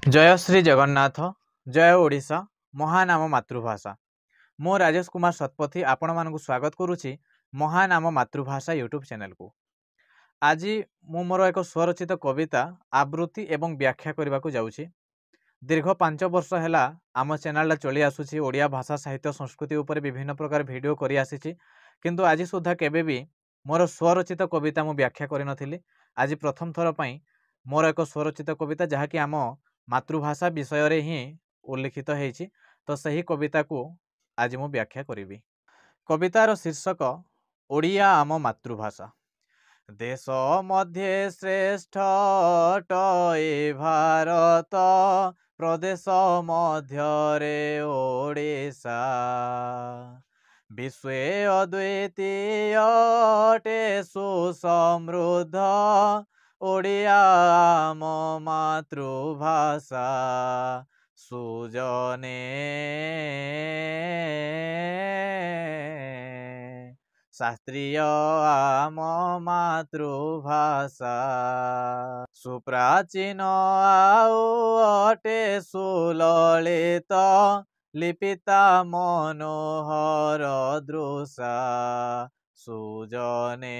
जय श्री जगन्नाथ जय ओडिशा महान आम मातृभाषा मो राजेश कुमार शतपथी आपण मानक स्वागत करुच्ची महान आम मातृभाषा यूट्यूब चैनल को। आज मु मोर एक स्वरचित कविता आवृत्ति एवं व्याख्या करने को जाऊँगी। दीर्घ 5 वर्ष है आम चैनल चली आसूची ओडिया भाषा साहित्य संस्कृति उपर विभिन्न प्रकार वीडियो करी आसीची, किंतु आज सुधा केबे भी मोर स्वरचित कविता मु व्याख्या करि नथिली। आज प्रथम थर पई मोर एक स्वरचित कविता जहाँकि आम मातृभाषा विषय रे ही उल्लिखित होईछि, तो सही कविता को आज मु व्याख्या करिवि। कवितार शीर्षक ओडिया आम मातृभाषा। देश मध्य श्रेष्ठ अटए भारत, प्रदेश मध्य रे ओडिशा। विश्व अद्वितीय अटे सुसमृद्ध, ओडिया आम मातृभाषा। सुजने शास्त्रीय आम मातृभाषा। सुप्राचीन आउ अटे सुललित, लिपिता मनोहर दृशा। सुजने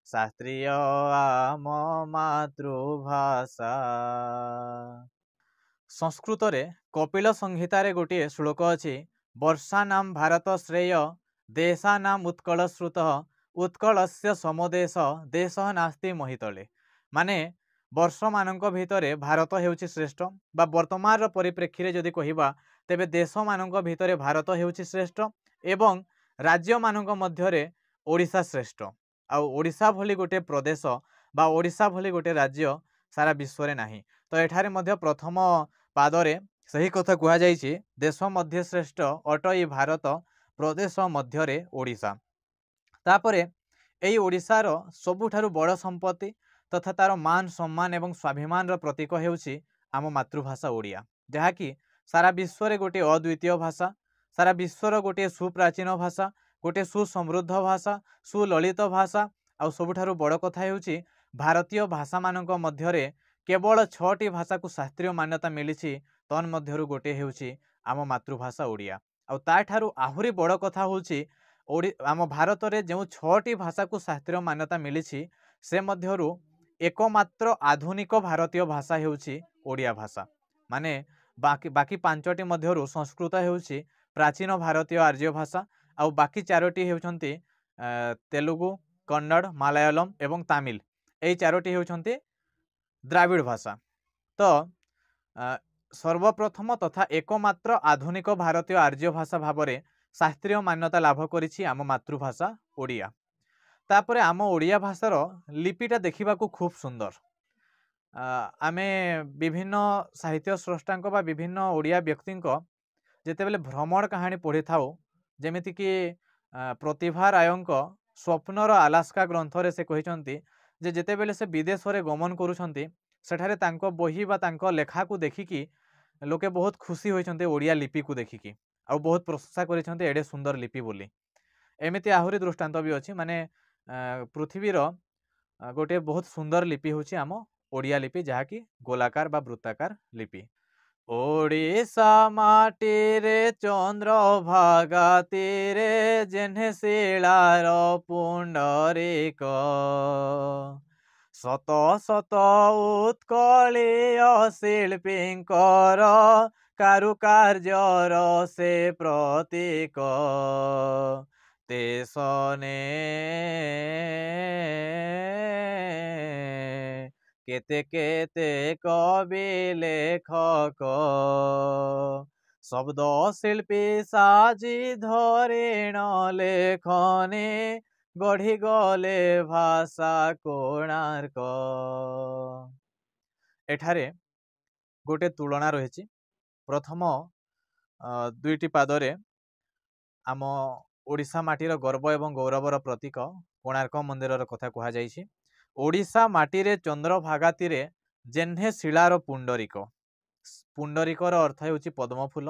शास्त्रीय आम मातृभाषा। संस्कृत रे कपिल संहिता रे गोटे श्लोक अछि, वर्षा नाम भारत श्रेय, देशा नाम उत्कल श्रुत, उत्कलस्य समदेश, देश नास्ति महितले। माने वर्ष मानक भितरे भारत हेउछि श्रेष्ठ, बा वर्तमान परिप्रेक्षी रे जदि कहिबा तेबे देश मानक भितरे भारत हेउछि श्रेष्ठ एवं राज्य मानक मध्यरे ओडिशा श्रेष्ठ। आ ओडिशा भली गोटे प्रदेश बा ओडिशा भली गोटे राज्य सारा विश्व रे नाही। तो एठारे मध्य प्रथम पादरे सही कथा कहा जाइछि, देश मध्य श्रेष्ठ अटई भारत, प्रदेश मध्य रे ओडिशा। तापरे एई ओडिशार सबुठारु बड़ संपत्ति तथा तार मान सम्मान एवं स्वाभिमान रो प्रतीक हेउछि आम मातृभाषा ओडिया, जहाँकि सारा विश्व रे गोटे अद्वितीय भाषा, सारा विश्वर गोटे सुप्राचीन भाषा, गोटे सुसमृद्ध भाषा, सुललित भाषा। आ सबुठारु बड़ कथा हेउछि भारतीय भाषा मानक मध्यरे केवल 6टी भाषा को शास्त्रीय मान्यता मिली, तन मध्यरु गोटे हेउछि आम मातृभाषा ओडिया। आ ताठारु आहुरी बड़ कथा होउछि आम भारत रे जो 6टी भाषा को शास्त्रीय मान्यता मिली, से मध्यरु एकमात्र आधुनिक भारतीय भाषा हेउछि ओडिया भाषा। माने बाकी 5टी मध्यरु संस्कृत हेउछि प्राचीन भारतीय आर्य भाषा, आ बाकी 4टी हेउछन्ति तेलुगु, कन्नड़, मलयालम एवं तमिल। एई 4टी हेउछन्ति द्राविड़ भाषा। तो सर्वप्रथम तथा एकमात्र आधुनिक भारतीय आर्य भाषा भावरे शास्त्रीय मान्यता लाभ करिछि आम मातृभाषा ओडिया। तापरे आम ओडिया भाषार लिपिटा देखिबा को खूब सुंदर। आमे विभिन्न साहित्य स्रष्टांक बा विभिन्न ओडिया व्यक्तिंक जेतेबेले भ्रमण कहानी पढ़ी थाउ, जेमिति कि प्रतिभा रायंक स्वप्नर आलास्का ग्रंथरे से कहिसंती जे जेतेबेले से विदेश रे गमन करूछंती, सेठारे तांको बही बा तांको लेखा को देखिकी लोके बहुत खुशी होइछंती ओडिया लिपि को देखिकी, आ बहुत प्रशंसा करिछंती एडे सुंदर लिपि बोली। एमिति आहुरी दृष्टांत भी अछि। माने पृथ्वीर गोटे बहुत सुंदर लिपि होछि आम ओडिया लिपि, जहाँकि गोलाकार बा वृत्ताकार लिपि। ओडिशा माटी रे चंद्र भागा तीरे, जेन्हे शिलार पुंडरीक। शत शत उत्कलीय शिल्पींकर, कारुकार्यर से प्रतीक। तेसने केते केते कवि लेखक, शब्द शिल्पी साजी धरिण लेखने, गढ़ी गले भाषा कोणार्क। एठारे गोटे तुलना रही। प्रथम 2टी पादरे आम ओडिशा माटीर गर्व एवं गौरवर प्रतीक कोणार्क मंदिर कथा कहा जाइछि। ओडिशा माटी रे चंद्रभागा तीरे, जेन्हे शिलार पुंडरीक। पुंडरीकर अर्थ हेउछि पद्म फूल,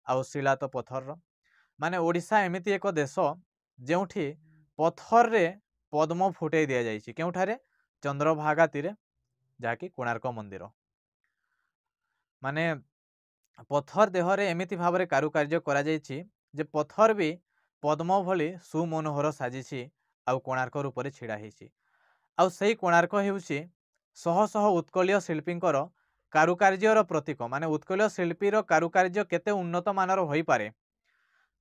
आउ शिला तो पत्थर। माने ओडिशा एमिति एक देश जोठी पत्थर रे पद्म फुटई दिया जाइछि। केउठारे ଚନ୍ଦ୍ରଭାଗା ତୀରେ, ଯାହାକି କୋଣାର୍କ ମନ୍ଦିର। ମାନେ ପଥର ଦେହରେ ଏମିତି ଭାବରେ କାରୁକାର୍ଯ୍ୟ କରାଯାଇଛି ଯେ ପଥର ବି ପଦ୍ମ ଭଳି ସୁମନୋହର ସାଜିଛି ଆଉ କୋଣାର୍କ ରୂପରେ ଛିଡ଼ା ହେଇଛି। ଆଉ ସେଇ କୋଣାର୍କ ହେଉଛି ଶହ ଶହ ଉତ୍କଳୀୟ ଶିଳ୍ପୀଙ୍କର କାରୁକାର୍ଯ୍ୟର ପ୍ରତୀକ। ମାନେ ଉତ୍କଳୀୟ ଶିଳ୍ପୀର କାରୁକାର୍ଯ୍ୟ କେତେ ଉନ୍ନତ ମାନର ହୋଇପାରେ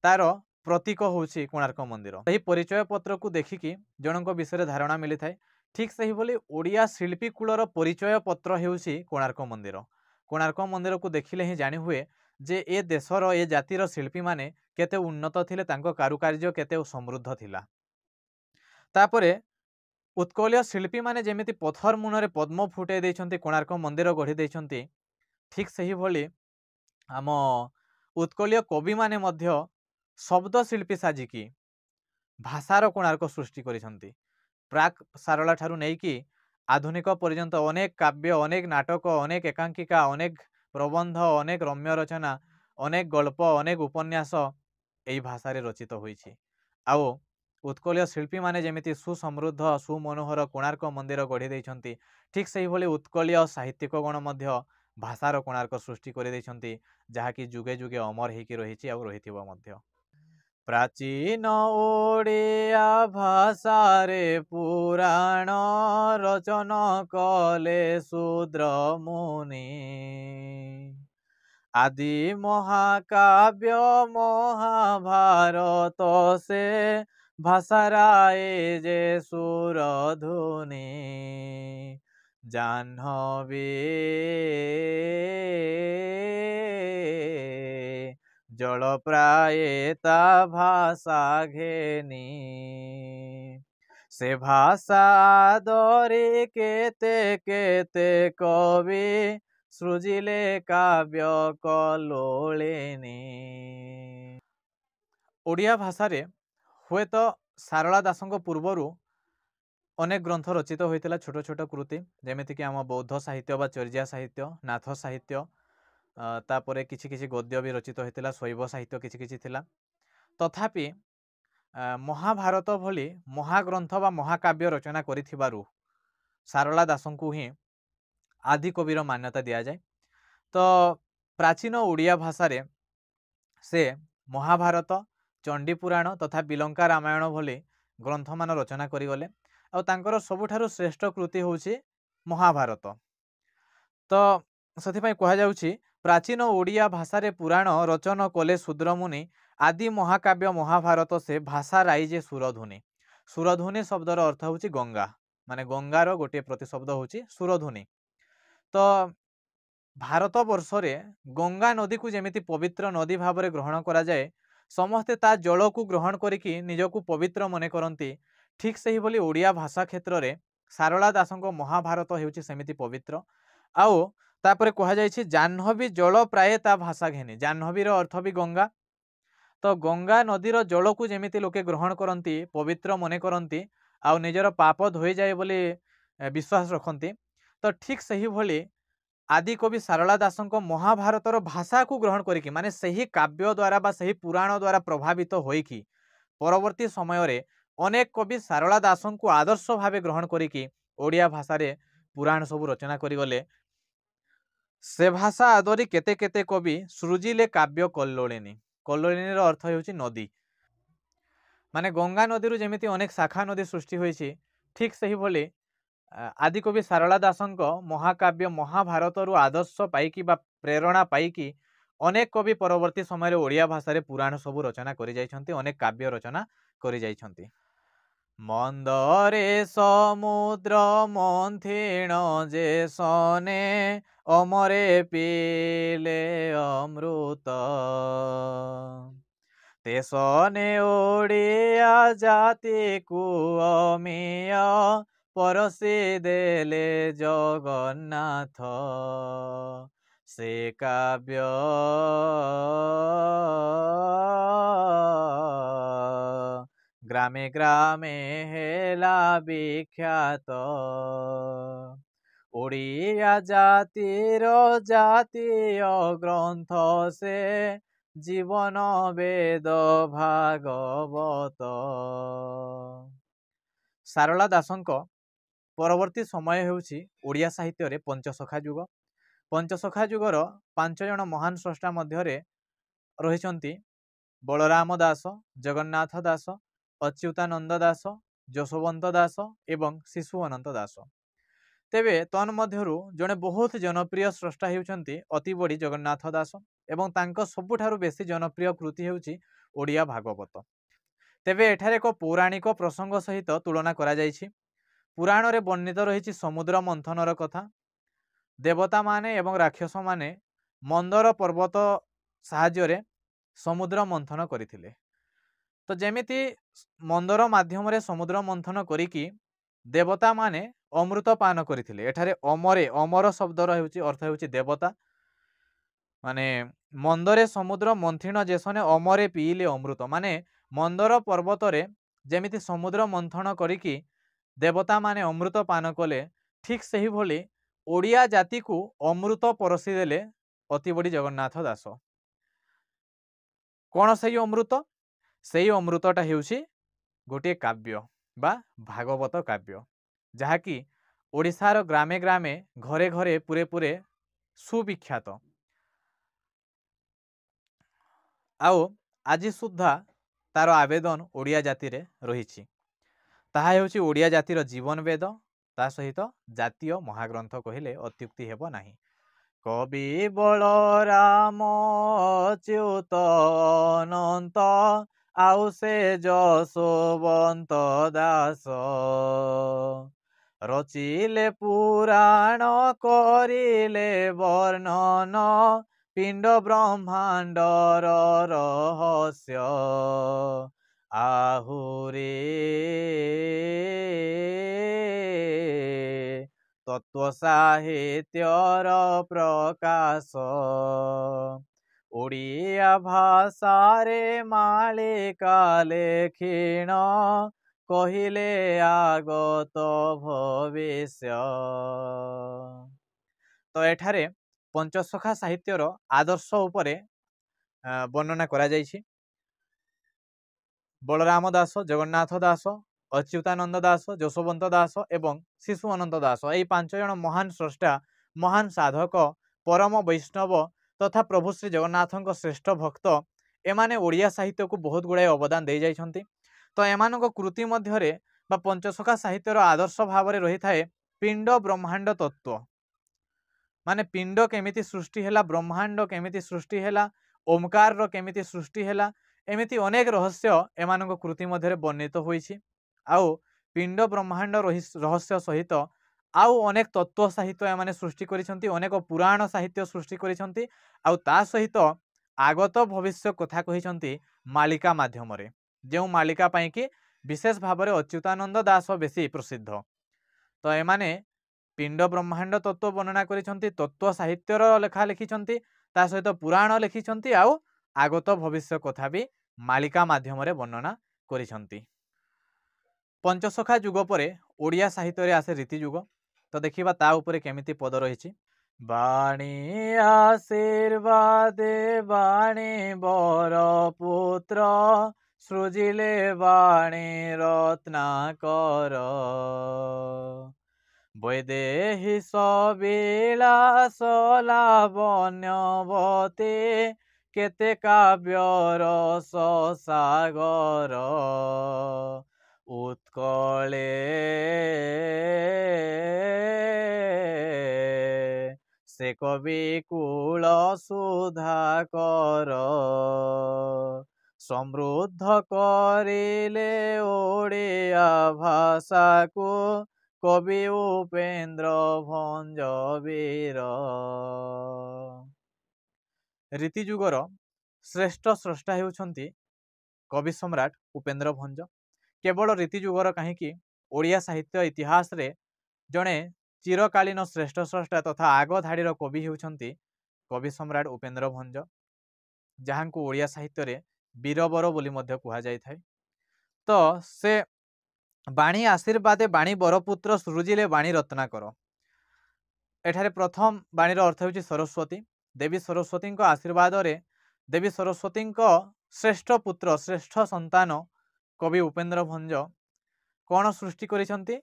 ତାର ପ୍ରତୀକ ହେଉଛି କୋଣାର୍କ ମନ୍ଦିର। ସେହି ପରିଚୟ ପତ୍ରକୁ ଦେଖିକି ଜଣଙ୍କ ବିଷୟରେ ଧାରଣା ମିଳିଥାଏ। ଠିକ୍ ସେହିଭଳି ଓଡ଼ିଆ ଶିଳ୍ପୀ କୂଳର ପରିଚୟ ପତ୍ର ହେଉଛି କୋଣାର୍କ ମନ୍ଦିର। କୋଣାର୍କ ମନ୍ଦିରକୁ ଦେଖିଲେ ହିଁ ଜାଣି ହୁଏ ଯେ ଏ ଦେଶର ଏ ଜାତିର ଶିଳ୍ପୀମାନେ କେତେ ଉନ୍ନତ ଥିଲେ, ତାଙ୍କ କାରୁକାର୍ଯ୍ୟ କେତେ ସମୃଦ୍ଧ ଥିଲା। ତାପରେ ଉତ୍କଳୀୟ ଶିଳ୍ପୀମାନେ ଯେମିତି ପଥର ମୁନରେ ପଦ୍ମ ଫୁଟାଇ ଦେଇଛନ୍ତି, କୋଣାର୍କ ମନ୍ଦିର ଗଢ଼ି ଦେଇଛନ୍ତି, ଠିକ୍ ସେହିଭଳି ଆମ ଉତ୍କଳୀୟ କବିମାନେ ମଧ୍ୟ ଶବ୍ଦ ଶିଳ୍ପୀ ସାଜିକି ଭାଷାର କୋଣାର୍କ ସୃଷ୍ଟି କରିଛନ୍ତି। ପ୍ରାକ୍ ସାରଳା ଠାରୁ ନେଇକି ଆଧୁନିକ ପର୍ଯ୍ୟନ୍ତ ଅନେକ କାବ୍ୟ, ଅନେକ ନାଟକ, ଅନେକ ଏକାଙ୍କିକା, ଅନେକ ପ୍ରବନ୍ଧ, ଅନେକ ରମ୍ୟ ରଚନା, ଅନେକ ଗଳ୍ପ, ଅନେକ ଉପନ୍ୟାସ ଏହି ଭାଷାରେ ରଚିତ ହୋଇଛି। ଆଉ ଉତ୍କଳୀୟ ଶିଳ୍ପୀମାନେ ଯେମିତି ସୁସମୃଦ୍ଧ ସୁମନୋହର କୋଣାର୍କ ମନ୍ଦିର ଗଢ଼ି ଦେଇଛନ୍ତି, ଠିକ୍ ସେହିଭଳି ଉତ୍କଳୀୟ ସାହିତ୍ୟିକଗଣ ମଧ୍ୟ ଭାଷାର କୋଣାର୍କ ସୃଷ୍ଟି କରିଦେଇଛନ୍ତି, ଯାହାକି ଯୁଗେ ଯୁଗେ ଅମର ହେଇକି ରହିଛି ଆଉ ରହିଥିବ ମଧ୍ୟ। ପ୍ରାଚୀନ ଓଡ଼ିଆ ଭାଷାରେ ପୁରାଣ ରଚନା କଲେ ଶୂଦ୍ର ମୁନି। ଆଦି ମହାକାବ୍ୟ ମହାଭାରତ ସେ ଭାଷାରାଏ ଯେ ସୁରଧୁନି। ଜାହ୍ନବୀ ଜଳ ପ୍ରାয়ে তা ভাষা ঘেনি। সে ভাষা আদরে কেতে কেতে কবি সৃজিলে কাব্য কল্লোলিনী। ଓଡ଼ିଆ ଭାଷାରେ ହୁଏତ ସାରଳା ଦାସଙ୍କ ପୂର୍ବରୁ ଅନେକ ଗ୍ରନ୍ଥ ରଚିତ ହୋଇଥିଲା, ଛୋଟ ଛୋଟ କୃତି, ଯେମିତିକି ଆମ ବୌଦ୍ଧ ସାହିତ୍ୟ ବା ଚର୍ଯା ସାହିତ୍ୟ, ନାଥ ସାହିତ୍ୟ, ତାପରେ କିଛି କିଛି ଗଦ୍ୟ ବି ରଚିତ ହୋଇଥିଲା, ଶୈବ ସାହିତ୍ୟ କିଛି କିଛି ଥିଲା। ତଥାପି ମହାଭାରତ ଭଳି ମହାଗ୍ରନ୍ଥ ବା ମହାକାବ୍ୟ ରଚନା କରିଥିବାରୁ ସାରଳା ଦାସଙ୍କୁ ହିଁ ଆଦିକବିର ମାନ୍ୟତା ଦିଆଯାଏ। ତ ପ୍ରାଚୀନ ଓଡ଼ିଆ ଭାଷାରେ ସେ ମହାଭାରତ, ଚଣ୍ଡୀପୁରାଣ ତଥା ବିଲଙ୍କା ରାମାୟଣ ଭଳି ଗ୍ରନ୍ଥମାନ ରଚନା କରିଗଲେ। ଆଉ ତାଙ୍କର ସବୁଠାରୁ ଶ୍ରେଷ୍ଠ କୃତି ହେଉଛି ମହାଭାରତ। ତ ସେଥିପାଇଁ କୁହାଯାଉଛି ପ୍ରାଚୀନ ଓଡ଼ିଆ ଭାଷାରେ ପୁରାଣ ରଚନ କଲେ ଶୂଦ୍ରମୁନି। ଆଦି ମହାକାବ୍ୟ ମହାଭାରତ ସେ ଭାଷା ରାଇଜେ ସୁରଧୁନି। ସୁରଧୁନି ଶବ୍ଦର ଅର୍ଥ ହେଉଛି ଗଙ୍ଗା, ମାନେ ଗଙ୍ଗାର ଗୋଟିଏ ପ୍ରତିଶବ୍ଦ ହେଉଛି ସୁରଧୁନି। ତ ଭାରତ ବର୍ଷରେ ଗଙ୍ଗା ନଦୀକୁ ଯେମିତି ପବିତ୍ର ନଦୀ ଭାବରେ ଗ୍ରହଣ କରାଯାଏ, ସମସ୍ତେ ତା ଜଳକୁ ଗ୍ରହଣ କରିକି ନିଜକୁ ପବିତ୍ର ମନେ କରନ୍ତି, ଠିକ୍ ସେହିଭଳି ଓଡ଼ିଆ ଭାଷା କ୍ଷେତ୍ରରେ ସାରଳା ଦାସଙ୍କ ମହାଭାରତ ହେଉଛି ସେମିତି ପବିତ୍ର। ଆଉ ତାପରେ କୁହାଯାଇଛି ଜାହ୍ନବୀ ଜଳ ପ୍ରାୟ ତା ଭାଷା ଘେନି। ଜାହ୍ନବୀର ଅର୍ଥ ବି ଗଙ୍ଗା। ତ ଗଙ୍ଗା ନଦୀର ଜଳକୁ ଯେମିତି ଲୋକେ ଗ୍ରହଣ କରନ୍ତି, ପବିତ୍ର ମନେ କରନ୍ତି, ଆଉ ନିଜର ପାପ ଧୋଇଯାଏ ବୋଲି ବିଶ୍ୱାସ ରଖନ୍ତି, ତ ଠିକ୍ ସେହିଭଳି ଆଦିକବି ସାରଳା ଦାସଙ୍କ ମହାଭାରତର ଭାଷାକୁ ଗ୍ରହଣ କରିକି, ମାନେ ସେହି କାବ୍ୟ ଦ୍ୱାରା ବା ସେହି ପୁରାଣ ଦ୍ୱାରା ପ୍ରଭାବିତ ହୋଇକି ପରବର୍ତ୍ତୀ ସମୟରେ ଅନେକ କବି ସାରଳା ଦାସଙ୍କୁ ଆଦର୍ଶ ଭାବେ ଗ୍ରହଣ କରିକି ଓଡ଼ିଆ ଭାଷାରେ ପୁରାଣ ସବୁ ରଚନା କରିଗଲେ। ସେ ଭାଷା ଆଦରି କେତେ କେତେ କବି ସୃଜିଲେ କାବ୍ୟ କଲ୍ଲୋଳିନୀ। କଲ୍ଲୋଳିନୀର ଅର୍ଥ ହେଉଛି ନଦୀ। ମାନେ ଗଙ୍ଗା ନଦୀରୁ ଯେମିତି ଅନେକ ଶାଖା ନଦୀ ସୃଷ୍ଟି ହୋଇଛି, ଠିକ୍ ସେହିଭଳି ଆଦିକବି ସାରଳା ଦାସଙ୍କ ମହାକାବ୍ୟ ମହାଭାରତରୁ ଆଦର୍ଶ ପାଇକି ବା ପ୍ରେରଣା ପାଇକି ଅନେକ କବି ପରବର୍ତ୍ତୀ ସମୟରେ ଓଡ଼ିଆ ଭାଷାରେ ପୁରାଣ ସବୁ ରଚନା କରିଯାଇଛନ୍ତି, ଅନେକ କାବ୍ୟ ରଚନା କରିଯାଇଛନ୍ତି। ମନ୍ଦରେ ସମୁଦ୍ର ମନ୍ଥିଣ ଯେ ସନେ ଅମରେ ପିଲେ ଅମୃତ। ତେସନେ ଓଡ଼ିଆ ଜାତିକୁ ଅମିୟ ପରସି ଦେଲେ ଜଗନ୍ନାଥ। ସେ କାବ୍ୟ ଗ୍ରାମେ ଗ୍ରାମେ ହେଲା ବିଖ୍ୟାତ। ଓଡ଼ିଆ ଜାତିର ଜାତୀୟ ଗ୍ରନ୍ଥ ସେ ଜୀବନ ବେଦ ଭାଗବତ। ସାରଳା ଦାସଙ୍କ परवर्ती समय हेउछि ओडिया साहित्य रे पंचसखा युग। पंचसखा युगर 5 जण महान स्रष्टा मध्यरे रहिचंती बलराम दास, जगन्नाथ दास, अच्युतानंद दास, यशोवंत दास एवं शिशु अनंत दास। तेबे तन्मध्यरु जणे बहुत जनप्रिय स्रष्टा हेउचंती अति बड़ी जगन्नाथ दास एवं तांको सबुठारु बेसी जनप्रिय कृति हेउछि ओडिया भागवत। तेबे एठारे एक पौराणिक प्रसंग सहित तुलना करा जाइछि। पुराण रे वर्णित रहिछि समुद्र मंथनर कथा। देवता माने एवं राक्षस माने मंदर पर्वत साहाय्य रे समुद्र मंथन करिथिले। तो जेमिति मंदर माध्यम रे समुद्र मंथन करिकी देवता माने अमृत पान करिथिले। एठारे अमरे अमर शब्दर हेउछि अर्थ हेउछि देवता। माने मंदरे समुद्र मंथिन जेसने अमरे पीले अमृत माने मंदर पर्वत रे जेमिति समुद्र मंथन करिकी देवता माने अमृत पान कले ठीक सही भली ओडिया जाति को अमृत परसी देले अति बड़ी जगन्नाथ दास। कौन सही अमृत? सही अमृतटा हेउछि गोटे काव्य बा भागवत काव्य जहाँकि ओडिशार ग्रामे ग्रामे घरे घरे पुरे पुरे सुविख्यात। आओ आज सुद्धा तार आवेदन ओडिया जाति रे रहिछि। ताहा हेउछि ओडिया जातिर जीवन वेद ता सहित जातीय महाग्रंथ कहिले अत्युक्ति हेब नाही। कवि बलराम अच्युत अनंत आउ से यशोवंत दास रचिले पुराण करिले वर्णन पिंड ब्रह्मांडर रहस्य आहुरे तत्व साहित्यर प्रकाश ओडिया भाषा रे मालिका लेखिण कहिले आगत भविष्य। तो एठारे पंचसखा साहित्यर आदर्श उपरे वर्णना करा जाइछि। बलराम दास, जगन्नाथ दास, अच्युतानंद दास, यशोवंत दास एवं शिशु अनंत दास यही 5 जण महान स्रष्टा महान साधक परम वैष्णव तथा प्रभु श्री जगन्नाथ श्रेष्ठ भक्त एमाने ओडिया साहित्य को बहुत गुड़ाए अवदान दे जाइछंती। तो एमानक कृति मध्यरे बा पंचसखा साहित्यर आदर्श भाव में रही थाए पिंड ब्रह्मांड तत्व माने पिंड केमिति सृष्टि हैला, ब्रह्मांड केमिति सृष्टि हैला, ओमकार रो केमिति सृष्टि हैला, एमिति अनेक रहस्य एमानक कृति मध्यरे वर्णित होइछि। आउ पिंड ब्रह्मांड रहस्य सहित आउ अनेक तत्व साहित्य एमाने सृष्टि करिसंती, अनेक पुराण साहित्य सृष्टि करिसंती, आउ ता सहित आगत भविष्य कथा कहिसंती मालिका माध्यम रे, जेउ मालिका पई कि विशेष भाव में अच्युतानंद दास बेसी प्रसिद्ध। तो एमाने पिंड ब्रह्मांड तत्व वर्णना करिसंती, तत्व साहित्यर लेखा लिखिसंती, ता सहित पुराण लिखिसंती, आउ आगत भविष्य कथा भी मालिका माध्यम रे वर्णना करिसंती। पंचसखा युग परे ओडिया साहित्य रे आसे रीति युग। तो देखिबा ता उपरे केमिति पद रहिछि। बाणी आशीर्वाद बाणी बर पुत्र सृजिले बाणी रत्नाकर वैदेही सबिलास लावण्यवती केते काव्य रस सागर उत्कले से कवि कुल सुधाकर समृद्ध करिले ओडिया भाषा को कवि उपेन्द्र भंज वीर। रीति युगर श्रेष्ठ स्रष्टा हेउछंती कवि सम्राट उपेन्द्र भंज। केवल रीति युगर कहीं ओडिया साहित्य इतिहास रे जड़े चिरकालीन श्रेष्ठ स्रष्टा तथा आग धाड़ीर कवि हेउछंती कवि सम्राट उपेन्द्र भंज, जहां को ओडिया साहित्य रे वीरबर बोली मध्य कुहा जाय थाए। तो से बाणी आशीर्वादे बाणी बरपुत्र सृजिले बाणी रत्नाकर, एठारे प्रथम बाणीर अर्थ हेउछि सरस्वती। देवी सरस्वती आशीर्वाद रे देवी सरस्वती श्रेष्ठ पुत्र श्रेष्ठ संतान कवि उपेन्द्र भंज कौन सृष्टि करिसंती?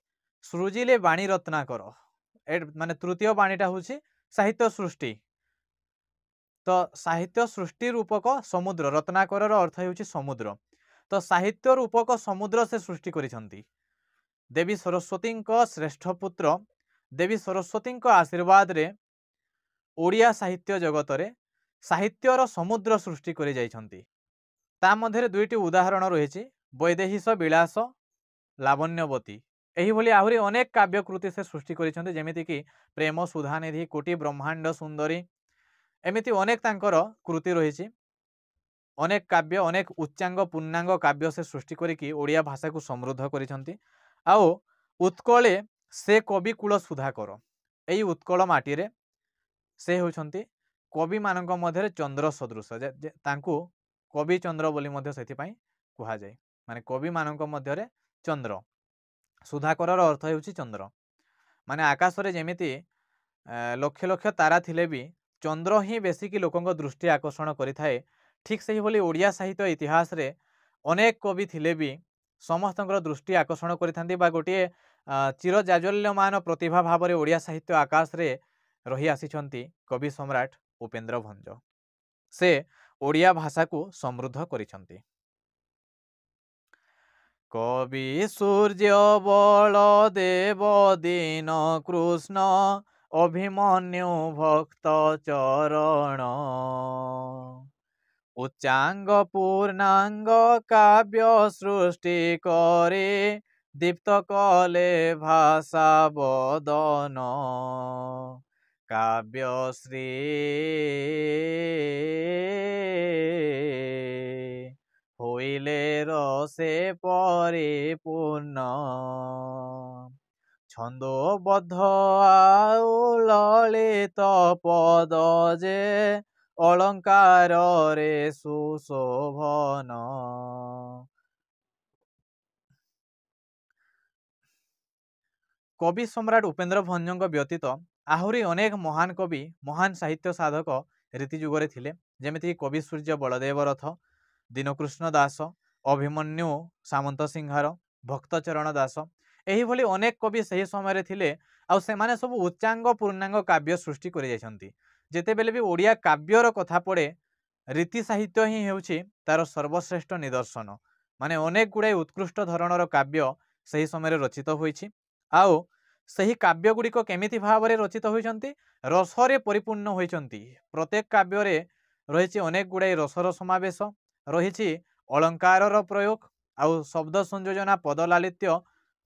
सृजिले बाणी रत्नाकर माने तृतीय बाणीटा हूँ साहित्य सृष्टि। तो साहित्य सृष्टि रूपक समुद्र, रत्नाकर अर्थ हो समुद्र। तो साहित्य रूपक समुद्र से सृष्टि करिसंती। देवी सरस्वती श्रेष्ठ पुत्र देवी सरस्वती आशीर्वाद रे ओडिया साहित्य जगत रे साहित्यर समुद्र सृष्टि करि जाइछंती। ता मध्यरे दुईटी उदाहरण रही वैदेहीश विलास, लावण्यवती। एही भली आहुरी अनेक काव्यकृति से सृष्टि करिसंती, जेमिति कि प्रेम सुधानिधि, कोटि ब्रह्मांड सुंदरी, एमिति अनेक तांकर कृति रही। अनेक काव्य, अनेक उच्चांग पूर्णांग काव्य से सृष्टि करिकी ओडिया भाषा को समृद्ध करिसंती। आओ उत्कले से कवि कूल सुधाकर, एई उत्कल माटी रे से होछंती कवि मानक मध्यरे चंद्र सदृश, तांकू कवि चंद्र बोली मध्य सेथिपाई कुहा जाय। माने कवि मानक मध्यरे चंद्र, सुधाकर अर्थ हेउची चंद्र। माने आकाश रे जेमिति लक्ष लक्ष तारा थिले भी चंद्र ही बेसिकी लोकंक दृष्टि आकर्षण करिथाए, ठीक सही बोली ओडिया साहित्य इतिहास रे अनेक कवि थिले भी समस्तंकर दृष्टि आकर्षण करिथांती बा गोटे चिर जाज्वल्यमान प्रतिभा भाव रे ओडिया साहित्य आकाश रे रही आसीछंती कवि सम्राट उपेन्द्र भंज। से ओडिया भाषा को समृद्ध करिछंती। कवि सूर्य बलदेव दीन कृष्ण अभिमन्यु भक्त चरण उच्चांग पूर्णांग काव्य सृष्टि करे दीप्त कले भाषा बदन काव्यश्री होइले रसे परिपूर्ण छंदोबद्ध आउ ललित पद जे अलंकार रे सुशोभन कवि सम्राट उपेन्द्र भंजଙ୍କ ବ୍ୟତୀତ ଆହୁରି ଅନେକ महान कवि महान साहित्य साधक रीति जुगरे थिले, जेमिति कवि सूर्य बलदेव रथ, दीनकृष्ण दास, अभिमन्यु सामंत सिंहार, भक्तचरण दास, एही भली अनेक कवि सही समय रे थिले। आउ सेमाने सब उच्चांग पूर्णांग काव्य सृष्टि करि जाइछंती। जेतेबेले भी ओडिया काव्यर कथा पड़े रीति साहित्य ही हेउछि तार सर्वश्रेष्ठ निदर्शन। माने अनेक गुड़ाई उत्कृष्ट धरणर काव्य सही समय रचित होइछि। आउ सही काव्य गुड़िक केमिति भाव रे रचित होइछंती, रसरे परिपूर्ण होइछंती। प्रत्येक काव्य रे रहिछि अनेक गुड़ाई रसर समावेश, रहिछि अलंकारर प्रयोग, आउ शब्द संयोजना पद लालित्य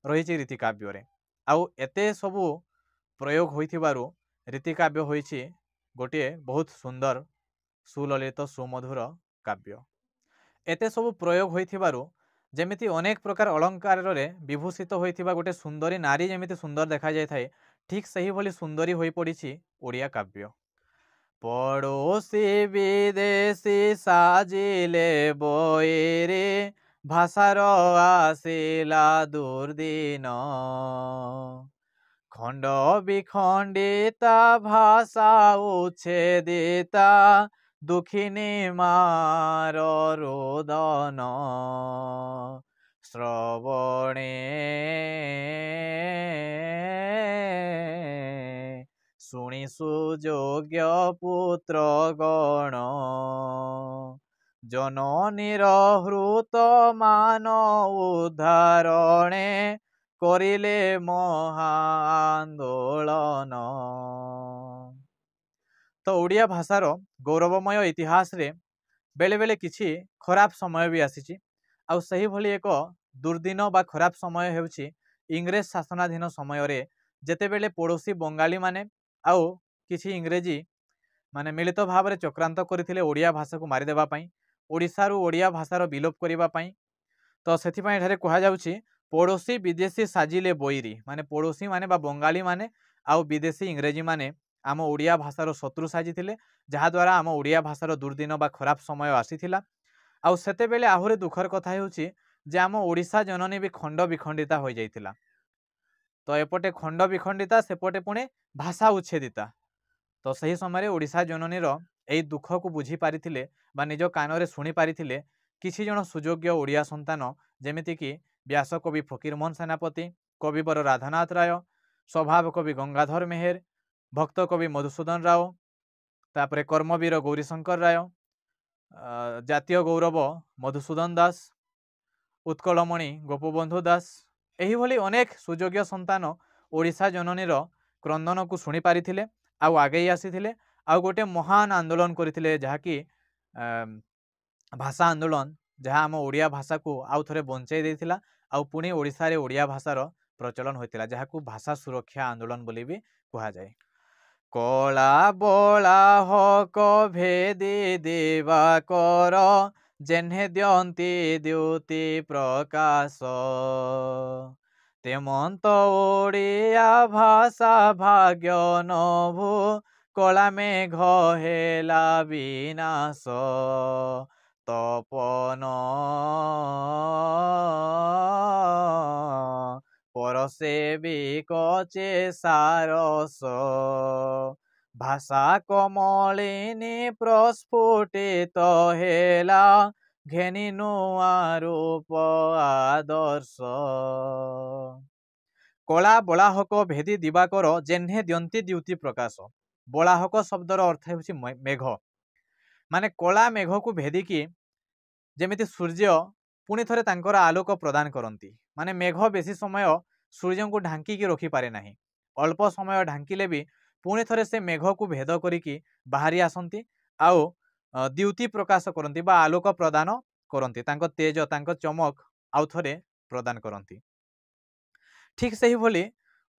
रहिछि रीति काव्य रे। आउ एते सबु प्रयोग होइथिबारु रीति काव्य होइछि गोटे बहुत सुंदर सुललित सुमधुर काव्य। एते सबु प्रयोग होइथिबारु जेमिति अनेक प्रकार अलंकार रे विभूषित होइथिबा गोटे सुंदरी नारी जेमिति सुंदर देखा जाय थाए, ठीक सही भली सुंदरी होई पड़िछि ओडिया काव्य। पड़ोसी विदेशी साजिले बोइरे भाषार आसिला दुर्दिन खंड विखंडिता भाषा उच्छेदिता दुखिनी मार रोदन श्रवणे शुणी सुयोग्य पुत्र गण जननीर हृत मान उद्धारणे करिले महा आंदोलन। तो ओडिया भाषार गौरवमय इतिहास रे बेले बेले किछि खराब समय भी आसीछि। आउ सही भली एक दुर्दिन बा खराब समय हेउछि इंग्रेज शासनाधीन समय रे जेतेबेले पड़ोसी बंगाली माने आउ किछि इंग्रेजी माने मिलित भाव रे चक्रांत करथिले ओडिया भाषा को मारि देबा पई, ओडिशारू ओडिया भाषार विलोप करिबा पई। तो सेथिपई एठारे कुहा जाउछि पड़ोसी विदेशी साजिले बोइरी, माने पड़ोसी माने बा बंगाली माने आउ विदेशी इंग्रेजी माने आम ओडिया भाषार शत्रु साजिथिले, जहा द्वारा आम ओडिया भाषार दुर्दिन बा खराब समय आसीथिला। आउ सेतेबेले आहुरे दुखर कथा हेउछि जे आम ओडिशा जननी भी खंड विखंडिता हो जाइथिला। तो एपटे खंड विखंडिता, सेपटे पुणे भाषा उच्छेदिता। तो सही समय ओडिशा जननीर एई दुख को बुझी पारिथिले बा निज कान रे शुणी पारिथिले किछि जण सुयोग्य ओडिया संतान, जेमिति कि व्यासकवि फकीरमोहन सेनापति, कविवर राधानाथ राय, स्वभाव कवि गंगाधर मेहेर, भक्त कवि मधुसूदन राव, तापर कर्मवीर गौरीशंकर राय, जातीय गौरव मधुसूदन दास, उत्कलमणि गोपबंधु दास, एहिभली अनेक सुयोग्य संतान ओडिशा जननीर क्रंदन को शुणी पारिथिले, आउ आगे आसीथिले, आउ गोटे महान आंदोलन करथिले जहाँकि भाषा आंदोलन, जहाँ आम ओडिया भाषा को आउ थरे बंचाई देथिला, आउ पुणी ओडिशा रे ओडिया भाषार प्रचलन होइतिला, जहाँकु भाषा सुरक्षा आंदोलन बोली भी कहा जाए। कला बला हक भेदी दिवाकर, जेन्हे द्यंती द्युति प्रकाश, तेमंत ओडिया भाषा भाग्य नभु, कला मेघ हेला विनाश, तपन परसेविक सारस, भाषा कमलिनी प्रस्फुटित हेला, घेनी नुआ रूप आदर्श। कला बलाहक भेदी दिवाकर, जेन्हे द्यंती द्युति प्रकाश। बलाहक शब्दर अर्थ हेउछि मेघ, माने कला मेघ को भेदिकी जेमिति सूर्य पुणी थरे तांकर आलोक प्रदान करती, माने मेघ बेसी समय सूर्य को ढांकी रखी पारे नाही, अल्प समय ढांकिले भी पुणी थरे से मेघ को भेद करिकी बाहरी आसंती, आउ द्युति प्रकाश करती बा आलोक प्रदान करती, तांको तेज तांको चमक आउ थरे प्रदान करती। ठीक से ही भली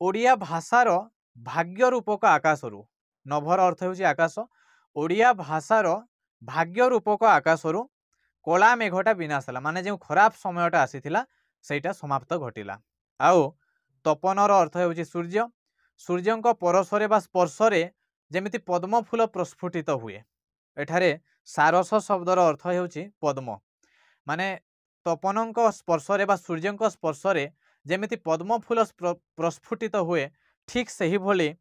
ओडिया भाषार भाग्य रूपक आकाशरू, नभर अर्थ हेउछि आकाश, ओडिया भाषार भाग्य रूपक आकाशरू कला मेघटा विनाश है, माने जो खराब समयटा आसीथिला सेटा समाप्त घटिला। आउ तपनर अर्थ हेउछि सूर्य, सूर्यंक परसरे बा स्पर्शरे जेमिति पद्म फूल प्रस्फुटित हुए, एठारे सारस शब्दर अर्थ हेउछि पद्म, माने तपनंक स्पर्शरे बा सूर्यंक स्पर्शरे जेमिति पद्म फूल प्रस्फुटित हुए, ठीक सही भली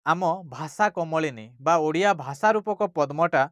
आम भाषा कमलिनी बा ओडिया भाषा रूपक पद्मटा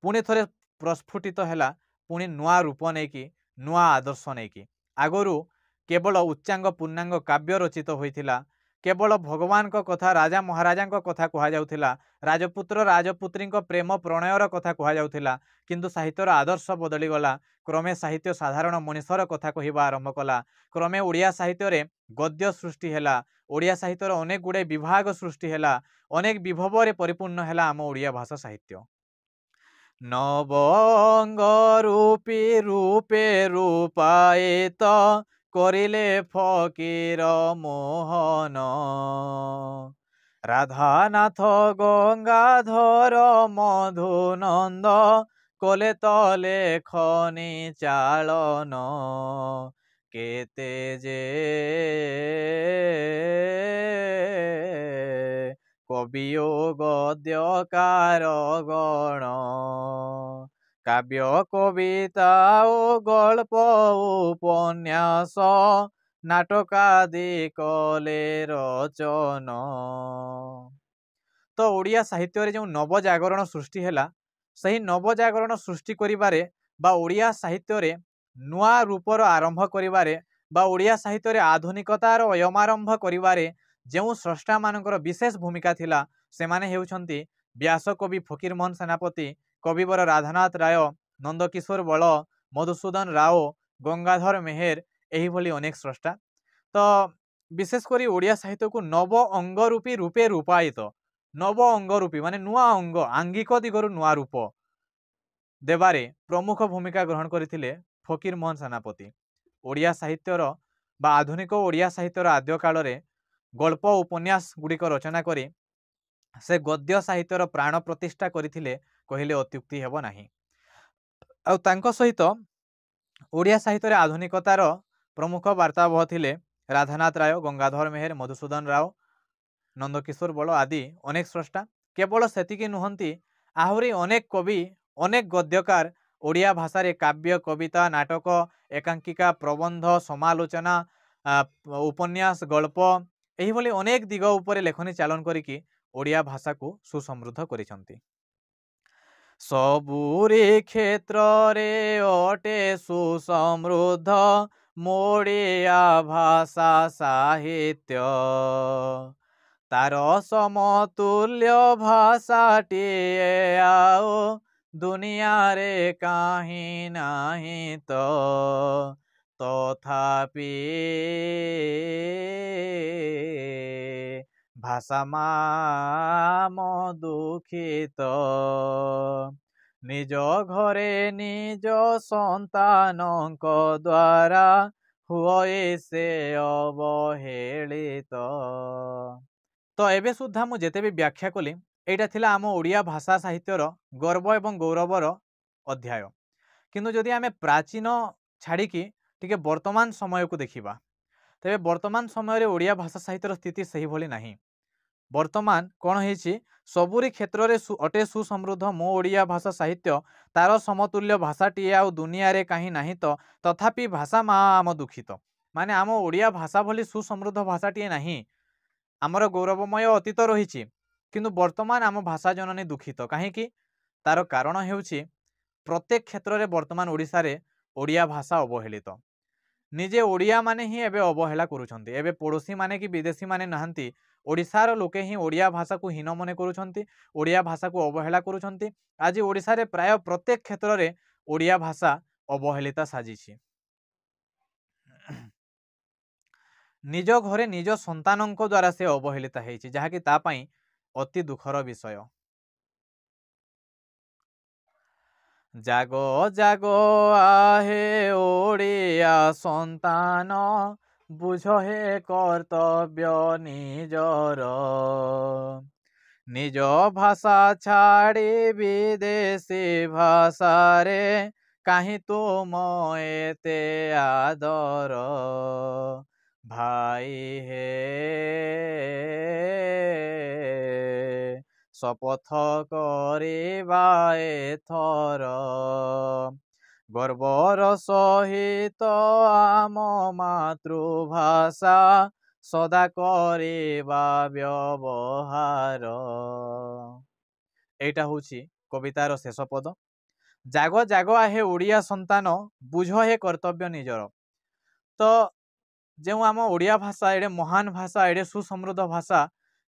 पुणी थरे प्रस्फुटित हैला, पुणी नुआ रूप नहीं कि नुआ आदर्श नहीं कि। आगरू केवल उच्चांग पूर्णांग काव्य रचित होइथिला, केवल भगवान को कथा राजा महाराजा को कथा कहा जाउथिला, राजपुत्र राजपुत्री प्रेम प्रणयर कथा कहा जाउथिला, किंतु साहित्यर आदर्श बदली गला, क्रमे साहित्य साधारण मनुष्यर कथा कहवा आरंभ कला, क्रमे ओडिया साहित्य रे गद्य सृष्टि हैला, ओडिया साहित्यर अनेक गुड़े विभाग सृष्टि हैला, अनेक विभव रे परिपूर्ण हैला आम ओडिया भाषा साहित्य। नवंग रूपी रूपे रूपायित, करिले फकीर मोहन, राधानाथ गंगाधर मधुनंद, कले तले खनि चालन, केते जे कवियो गद्यकार गण, काव्य कविता ओ गल्प उपन्यास, नाटकादि कले रचन। तो ओडिया साहित्य रे जो नवजागरण सृष्टि हैला, सही नवजागरण सृष्टि करिबारे बा ओडिया साहित्य रे नुआ रूपर आरंभ करिबारे बा ओडिया साहित्य रे आधुनिकतार अयमारंभ करिबारे जो स्रष्टा मानकर विशेष भूमिका थिला, सेमाने हेउछंती व्यास कवि फकीरमोहन सेनापति, कविवर राधानाथ राय, नंदकिशोर बल, मधुसूदन राव, गंगाधर मेहेर, एही भली अनेक स्रष्टा। तो विशेषकर ओडिया साहित्य को नव अंग रूपी रूपे रूपायित, नव अंग रूपी माने नुआ अंग आंगिक दिगरु नुआ रूप देवारे प्रमुख भूमिका ग्रहण करथिले फकीरमोहन सेनापति। ओडिया साहित्यर बा आधुनिक ओडिया साहित्यर आद्य काल रे गल्प उपन्यास गुड़िक रचना करी से गद्य साहित्यर प्राण प्रतिष्ठा करथिले कहिले अत्युक्ति हेब नाही। आ तांको सहित ओडिया साहित्य आधुनिकतार प्रमुख वार्ताबह थिले राधानाथ राय, गंगाधर मेहेर, मधुसूदन राव, नंदकिशोर बल आदि अनेक स्रष्टा। केवल सेतिकी नुहंती, आहुरी अनेक कवि अनेक गद्यकार ओडिया भाषा रे काव्य कविता नाटक एकांकिका प्रबंध समालोचना उपन्यास गल्प एही भली अनेक दिग उपरे लेखनी चालन करिकी ओडिया भाषा को सुसमृद्ध करिसंती। सबुरी क्षेत्र रे अटे सुसमृद्ध, ମୋଡ଼ିଆ ଭାଷା ସାହିତ୍ୟ ତାର ସମତୁଲ୍ୟ ଭାଷାଟିଏ ଆଉ ଦୁନିଆରେ କାହିଁ ନାହିଁ ତ ତଥାପି ଭାଷା ମାମ ଦୁଃଖିତ ନିଜ ଘରେ ନିଜ ସନ୍ତାନଙ୍କ ଦ୍ୱାରା ହୁଏ ସେ ଅବହେଳିତ। ତ ଏବେ ସୁଦ୍ଧା ମୁଁ ଯେତେ ବି ବ୍ୟାଖ୍ୟା କଲି ଏଇଟା ଥିଲା ଆମ ଓଡ଼ିଆ ଭାଷା ସାହିତ୍ୟର ଗର୍ବ ଏବଂ ଗୌରବର ଅଧ୍ୟାୟ। କିନ୍ତୁ ଯଦି ଆମେ ପ୍ରାଚୀନ ଛାଡ଼ିକି ଟିକେ ବର୍ତ୍ତମାନ ସମୟକୁ ଦେଖିବା ତେବେ ବର୍ତ୍ତମାନ ସମୟରେ ଓଡ଼ିଆ ଭାଷା ସାହିତ୍ୟର ସ୍ଥିତି ସେହିଭଳି ନାହିଁ। ବର୍ତ୍ତମାନ କ'ଣ ହେଇଛି ସବୁରି କ୍ଷେତ୍ରରେ ଅଟେ ସୁସମୃଦ୍ଧ ମୋ ଓଡ଼ିଆ ଭାଷା ସାହିତ୍ୟ ତାର ସମତୁଲ୍ୟ ଭାଷାଟିଏ ଆଉ ଦୁନିଆରେ କାହିଁ ନାହିଁ ତ ତଥାପି ଭାଷା ମା ଆମ ଦୁଃଖିତ। ମାନେ ଆମ ଓଡ଼ିଆ ଭାଷା ଭଳି ସୁସମୃଦ୍ଧ ଭାଷାଟିଏ ନାହିଁ। ଆମର ଗୌରବମୟ ଅତୀତ ରହିଛି କିନ୍ତୁ ବର୍ତ୍ତମାନ ଆମ ଭାଷା ଜନନୀ ଦୁଃଖିତ। କାହିଁକି? ତାର କାରଣ ହେଉଛି ପ୍ରତ୍ୟେକ କ୍ଷେତ୍ରରେ ବର୍ତ୍ତମାନ ଓଡ଼ିଶାରେ ଓଡ଼ିଆ ଭାଷା ଅବହେଳିତ। ନିଜେ ଓଡ଼ିଆ ମାନେ ହିଁ ଏବେ ଅବହେଳା କରୁଛନ୍ତି। ଏବେ ପଡ଼ୋଶୀ ମାନେ କି ବିଦେଶୀ ମାନେ ନାହାନ୍ତି, ଓଡ଼ିଶାର ଲୋକେ ହିଁ ଓଡ଼ିଆ ଭାଷାକୁ ହୀନ ମନେ କରୁଛନ୍ତି, ଓଡ଼ିଆ ଭାଷାକୁ ଅବହେଳା କରୁଛନ୍ତି। ଆଜି ଓଡ଼ିଶାରେ ପ୍ରାୟ ପ୍ରତ୍ୟେକ କ୍ଷେତ୍ରରେ ଓଡ଼ିଆ ଭାଷା ଅବହେଳିତା ସାଜିଛି। ନିଜ ଘରେ ନିଜ ସନ୍ତାନଙ୍କ ଦ୍ୱାରା ସେ ଅବହେଳିତା ହେଇଛି, ଯାହାକି ତା ପାଇଁ ଅତି ଦୁଃଖର ବିଷୟ। ଜାଗ ଜାଗ ଆହେ ଓଡ଼ିଆ ସନ୍ତାନ ବୁଝ ହେ କର୍ତ୍ତବ୍ୟ ନିଜର ନିଜ ଭାଷା ଛାଡ଼ି ବିଦେଶୀ ଭାଷାରେ କାହିଁ ତୁମ ଏତେ ଆଦର ଭାଇ ହେ ଶପଥ କରିବା ଏଥର ଗର୍ବର ସହିତ ଆମ ମାତୃଭାଷା ସଦା କରିବା ବ୍ୟବହାର। এইটা হচ্ছে কবিতার শেষ পদ। জাগ জাগ আহে ওড়িয়া সন্তান বুঝ হে কর্তব্য নিজর। তো যে আম ওড়িয়া ভাষা এড়ে মহান ভাষা এড়ে সুসমৃদ্ধ ভাষা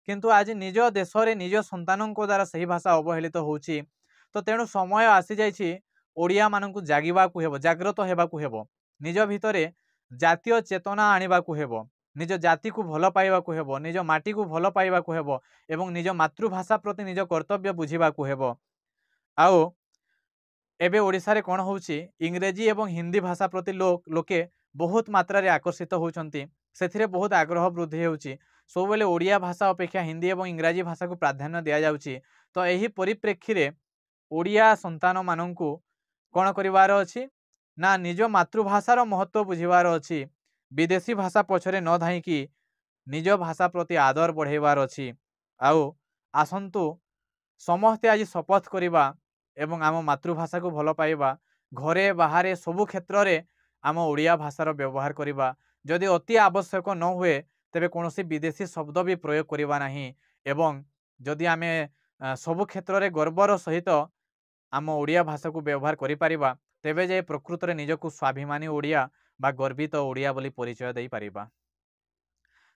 কিন্তু আজ নিজ দেশরে নিজ সন্তানଙ୍କ দ্বারা সেই ভাষা অবহেলিত হচ্ছে। তো তেণু সময় আসি যাইছি ওড়িয়া মানଙ୍କୁ জাগিବାକୁ ହେବ, জাগ্রত ହେବାକୁ ହେବ, নিজ ভিতরে জাতীয় চেতনা আনিବାକୁ ହେବ, নিজ জাতিକୁ ଭଲ ପାଇବାକୁ ହେବ, ନିଜ ମାଟିକୁ ଭଲ ପାଇବାକୁ ହେବ ଏବଂ ନିଜ ମାତୃଭାଷା ପ୍ରତି ନିଜ କର୍ତ୍ତବ୍ୟ ବୁଝିବାକୁ ହେବ। ଆଉ ଏବେ ଓଡ଼ିଶାରେ କ'ଣ ହେଉଛି ଇଂରେଜୀ ଏବଂ ହିନ୍ଦୀ ଭାଷା ପ୍ରତି ଲୋକେ ବହୁତ ମାତ୍ରାରେ ଆକର୍ଷିତ ହେଉଛନ୍ତି, ସେଥିରେ ବହୁତ ଆଗ୍ରହ ବୃଦ୍ଧି ହେଉଛି। ସବୁବେଳେ ଓଡ଼ିଆ ଭାଷା ଅପେକ୍ଷା ହିନ୍ଦୀ ଏବଂ ଇଂରାଜୀ ଭାଷାକୁ ପ୍ରାଧାନ୍ୟ ଦିଆଯାଉଛି। ତ ଏହି ପରିପ୍ରେକ୍ଷୀରେ ଓଡ଼ିଆ ସନ୍ତାନମାନଙ୍କୁ କ'ଣ କରିବାର ଅଛି ନା ନିଜ ମାତୃଭାଷାର ମହତ୍ତ୍ୱ ବୁଝିବାର ଅଛି। ବିଦେଶୀ ଭାଷା ପଛରେ ନ ଧାଇଁକି ନିଜ ଭାଷା ପ୍ରତି ଆଦର ବଢ଼େଇବାର ଅଛି। ଆଉ ଆସନ୍ତୁ ସମସ୍ତେ ଆଜି ଶପଥ କରିବା ଏବଂ ଆମ ମାତୃଭାଷାକୁ ଭଲ ପାଇବା, ଘରେ ବାହାରେ ସବୁ କ୍ଷେତ୍ରରେ ଆମ ଓଡ଼ିଆ ଭାଷାର ବ୍ୟବହାର କରିବା। ଯଦି ଅତି ଆବଶ୍ୟକ ନ ହୁଏ ତେବେ କୌଣସି ବିଦେଶୀ ଶବ୍ଦ ବି ପ୍ରୟୋଗ କରିବା ନାହିଁ ଏବଂ ଯଦି ଆମେ ସବୁ କ୍ଷେତ୍ରରେ ଗର୍ବର ସହିତ ଆମ ଓଡ଼ିଆ ଭାଷାକୁ ବ୍ୟବହାର କରିପାରିବା ତେବେ ଯେ ପ୍ରକୃତରେ ନିଜକୁ ସ୍ୱାଭିମାନୀ ଓଡ଼ିଆ ବା ଗର୍ବିତ ଓଡ଼ିଆ ବୋଲି ପରିଚୟ ଦେଇପାରିବା।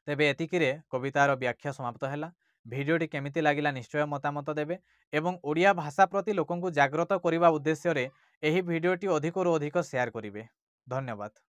ତେବେ ଏତିକିରେ କବିତାର ବ୍ୟାଖ୍ୟା ସମାପ୍ତ ହେଲା। ଭିଡ଼ିଓଟି କେମିତି ଲାଗିଲା ନିଶ୍ଚୟ ମତାମତ ଦେବେ ଏବଂ ଓଡ଼ିଆ ଭାଷା ପ୍ରତି ଲୋକଙ୍କୁ ଜାଗ୍ରତ କରିବା ଉଦ୍ଦେଶ୍ୟରେ ଏହି ଭିଡ଼ିଓଟି ଅଧିକରୁ ଅଧିକ ସେୟାର କରିବେ। ଧନ୍ୟବାଦ।